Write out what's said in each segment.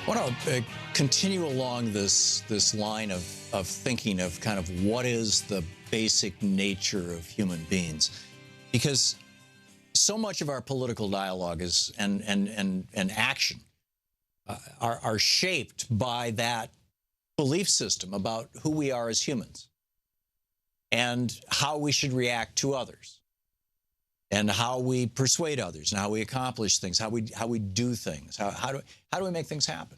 I want to continue along this line of thinking of kind of what is the basic nature of human beings, because so much of our political dialogue is and action are shaped by that belief system about who we are as humans and how we should react to others and how we persuade others and how we accomplish things, how we do things, how do we make things happen.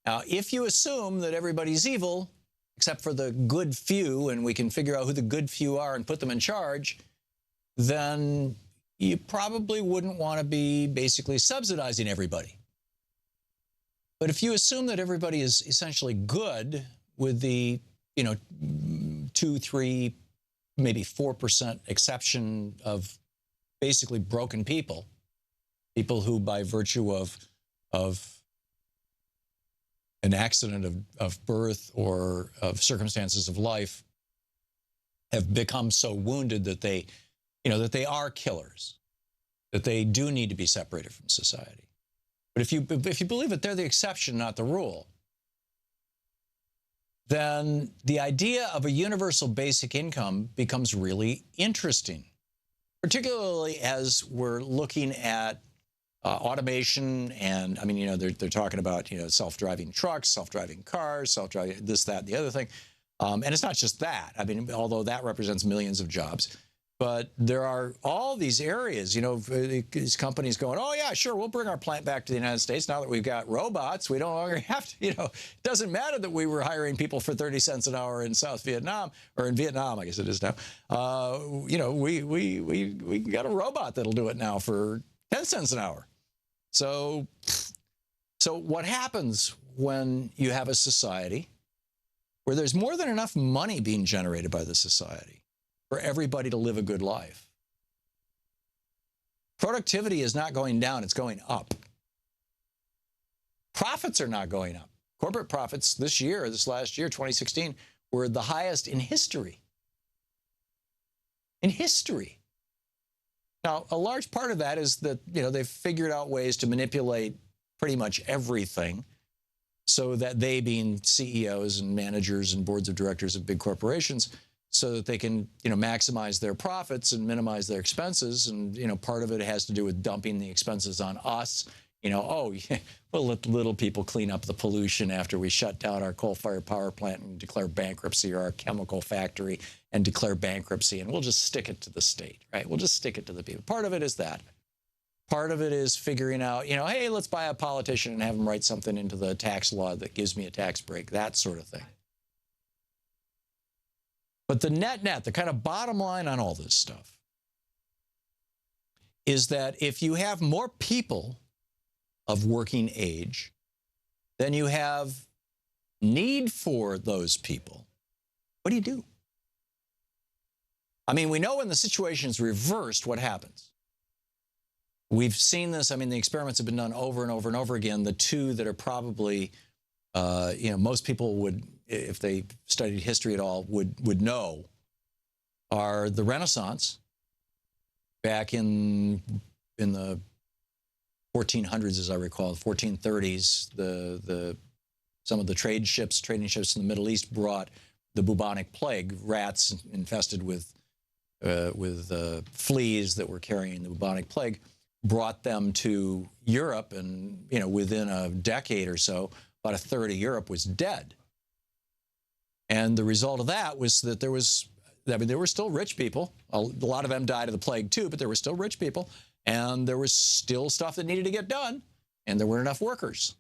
Now, if you assume that everybody's evil except for the good few, and we can figure out who the good few are and put them in charge, then you probably wouldn't want to be basically subsidizing everybody. But if you assume that everybody is essentially good with the, 2, 3, maybe 4% exception of basically broken people who by virtue of an accident of birth or of circumstances of life have become so wounded that they are killers, that they do need to be separated from society. But if you believe that they're the exception, not the rule, then the idea of a universal basic income becomes really interesting, particularly as we're looking at automation. And I mean, they're talking about, self-driving trucks, self-driving cars, self-driving this, that, and the other thing. And it's not just that. I mean, although that represents millions of jobs. But there are all these areas, these companies going, oh, yeah, sure, we'll bring our plant back to the United States now that we've got robots. We don't longer have to, it doesn't matter that we were hiring people for 30 cents an hour in South Vietnam, or in Vietnam, I guess it is now. We got a robot that'll do it now for 10 cents an hour. So what happens when you have a society where there's more than enough money being generated by the society for everybody to live a good life? Productivity is not going down, it's going up. Profits are not going up. Corporate profits this last year, 2016, were the highest in history. In history. Now, a large part of that is that, they've figured out ways to manipulate pretty much everything so that they, being CEOs and managers and boards of directors of big corporations, so that they can, maximize their profits and minimize their expenses. And, part of it has to do with dumping the expenses on us. We'll let the little people clean up the pollution after we shut down our coal-fired power plant and declare bankruptcy, or our chemical factory and declare bankruptcy, and we'll just stick it to the state, right? We'll just stick it to the people. Part of it is that. Part of it is figuring out, hey, let's buy a politician and have him write something into the tax law that gives me a tax break, that sort of thing. But the net, the kind of bottom line on all this stuff is that if you have more people of working age than you have need for those people, what do? I mean, we know when the situation is reversed, what happens. We've seen this. I mean, the experiments have been done over and over and over again. The two that are probably, most people would, if they studied history at all, would know are the Renaissance back in the 1400s, as I recall, 1430s. Some of the trading ships in the Middle East brought the bubonic plague, rats infested with fleas that were carrying the bubonic plague, brought them to Europe, and within a decade or so, about a third of Europe was dead. And the result of that was that there were still rich people. A lot of them died of the plague too, but there were still rich people, and there was still stuff that needed to get done, and there weren't enough workers.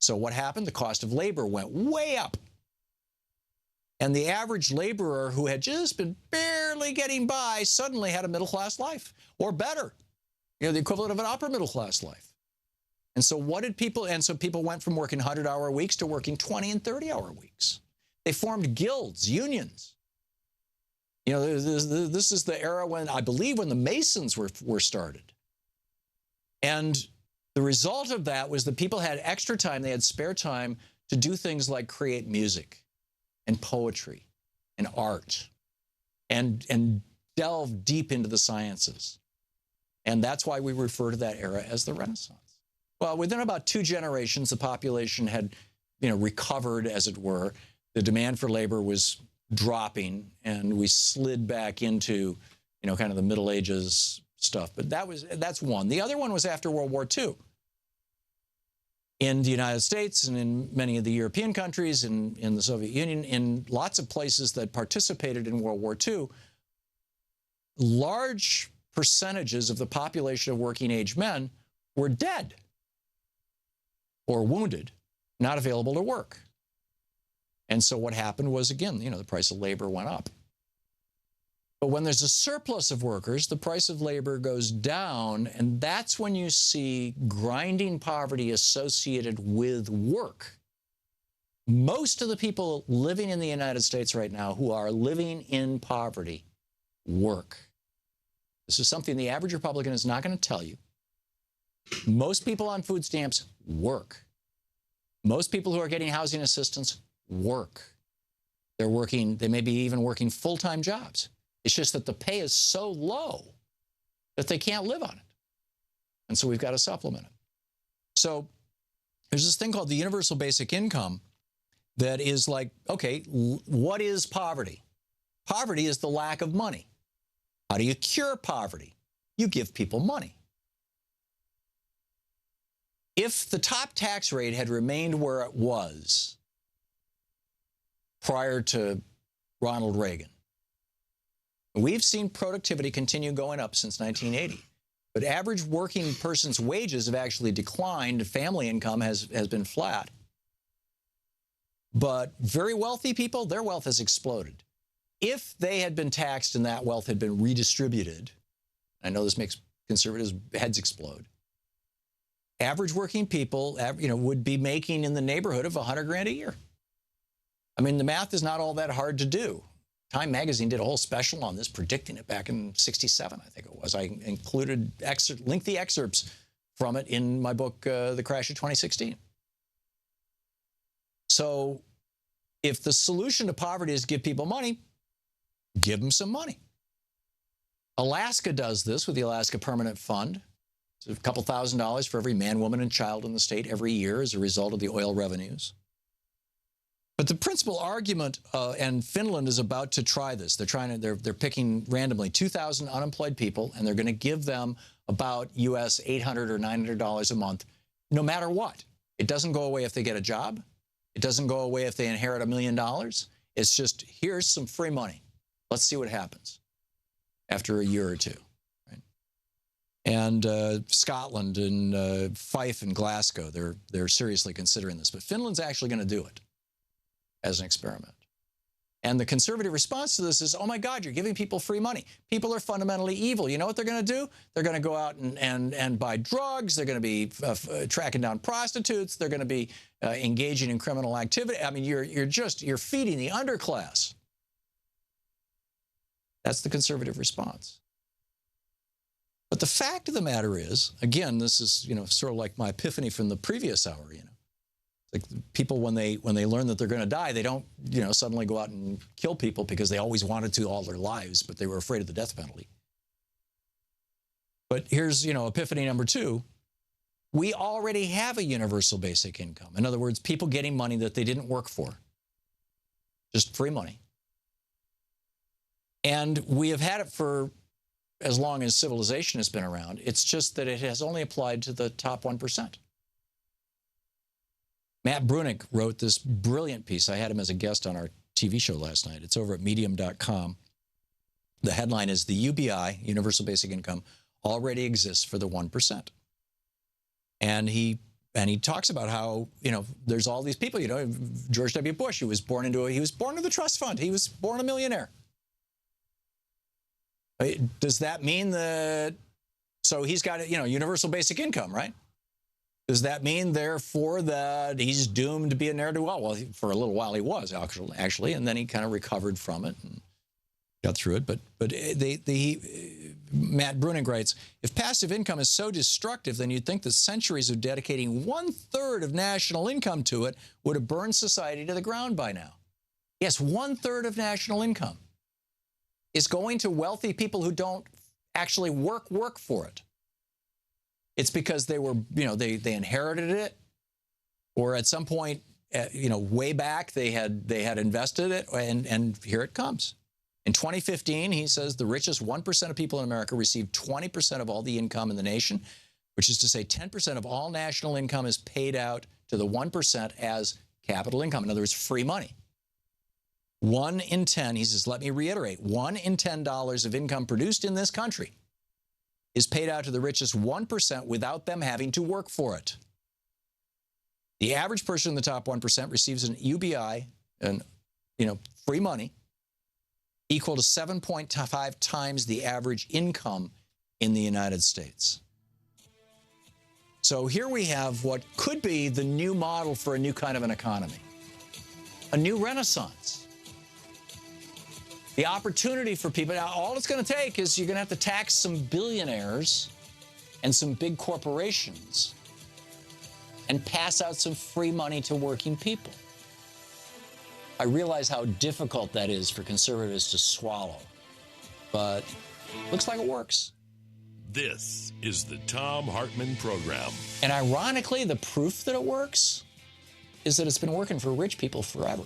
So what happened? The cost of labor went way up. And the average laborer who had just been barely getting by suddenly had a middle-class life, or better, the equivalent of an upper middle-class life. And so people went from working 100-hour weeks to working 20 and 30-hour weeks. They formed guilds, unions. This is the era when the Masons were started. And the result of that was that people had extra time, they had spare time to do things like create music and poetry and art and delve deep into the sciences. And that's why we refer to that era as the Renaissance. Well, within about 2 generations, the population had, recovered, as it were. The demand for labor was dropping, and we slid back into, kind of the Middle Ages stuff. But that's one. The other one was after World War II. In the United States and in many of the European countries, in the Soviet Union, in lots of places that participated in World War II, large percentages of the population of working-age men were dead or wounded, not available to work. And so what happened was, again, the price of labor went up. But when there's a surplus of workers, the price of labor goes down, and that's when you see grinding poverty associated with work. Most of the people living in the United States right now who are living in poverty work. This is something the average Republican is not going to tell you. Most people on food stamps work. Most people who are getting housing assistance work. They're working, they may be even working full-time jobs. It's just that the pay is so low that they can't live on it. And so we've got to supplement it. So there's this thing called the universal basic income that is like, okay, what is poverty? Poverty is the lack of money. How do you cure poverty? You give people money. If the top tax rate had remained where it was prior to Ronald Reagan, we've seen productivity continue going up since 1980. But average working person's wages have actually declined. Family income has been flat. But very wealthy people, their wealth has exploded. If they had been taxed and that wealth had been redistributed, I know this makes conservatives' heads explode, average working people, would be making in the neighborhood of 100 grand a year. I mean, the math is not all that hard to do. Time magazine did a whole special on this, predicting it back in '67, I think it was. I included lengthy excerpts from it in my book, The Crash of 2016. So if the solution to poverty is give people money, give them some money. Alaska does this with the Alaska Permanent Fund. It's a couple $1,000s for every man, woman, and child in the state every year as a result of the oil revenues. But the principal argument, and Finland is about to try this. They're picking randomly 2,000 unemployed people, and they're going to give them about US $800 or $900 a month, no matter what. It doesn't go away if they get a job. It doesn't go away if they inherit $1 million. It's just, here's some free money. Let's see what happens after a year or two. Right? And Scotland and Fife and Glasgow, they're seriously considering this. But Finland's actually going to do it as an experiment. And the conservative response to this is, oh my God, you're giving people free money. People are fundamentally evil. You know what they're going to do? They're going to go out and buy drugs. They're going to be tracking down prostitutes. They're going to be engaging in criminal activity. I mean, you're feeding the underclass. That's the conservative response. But the fact of the matter is, again, this is, sort of like my epiphany from the previous hour, Like people, when they learn that they're going to die, they don't, suddenly go out and kill people because they always wanted to all their lives, but they were afraid of the death penalty. But here's, epiphany number 2. We already have a universal basic income. In other words, people getting money that they didn't work for. Just free money. And we have had it for as long as civilization has been around. It's just that it has only applied to the top 1%. Matt Brunick wrote this brilliant piece. I had him as a guest on our TV show last night. It's over at medium.com. The headline is, the UBI, Universal Basic Income, already exists for the 1%. And he talks about how, there's all these people, George W. Bush, he was born into the trust fund. He was born a millionaire. Does that mean that, so he's got, universal basic income, right? Does that mean, therefore, that he's doomed to be a ne'er-do-well? Well, for a little while he was, actually, and then he kind of recovered from it and got through it. But Matt Brunick writes, if passive income is so destructive, then you'd think that centuries of dedicating 1/3 of national income to it would have burned society to the ground by now. Yes, 1/3 of national income is going to wealthy people who don't actually work for it. It's because they were, they inherited it, or at some point, way back they had invested it, and here it comes. In 2015, he says the richest 1% of people in America received 20% of all the income in the nation, which is to say 10% of all national income is paid out to the 1% as capital income. In other words, free money. 1 in 10, he says, let me reiterate, 1 in $10 of income produced in this country is paid out to the richest 1% without them having to work for it. The average person in the top 1% receives an UBI, and free money, equal to 7.5 times the average income in the United States. So here we have what could be the new model for a new kind of an economy, a new renaissance. The opportunity for people. Now, all it's going to take is you're going to have to tax some billionaires and some big corporations and pass out some free money to working people. I realize how difficult that is for conservatives to swallow, but looks like it works. This is the Thom Hartmann Program. And ironically, the proof that it works is that it's been working for rich people forever.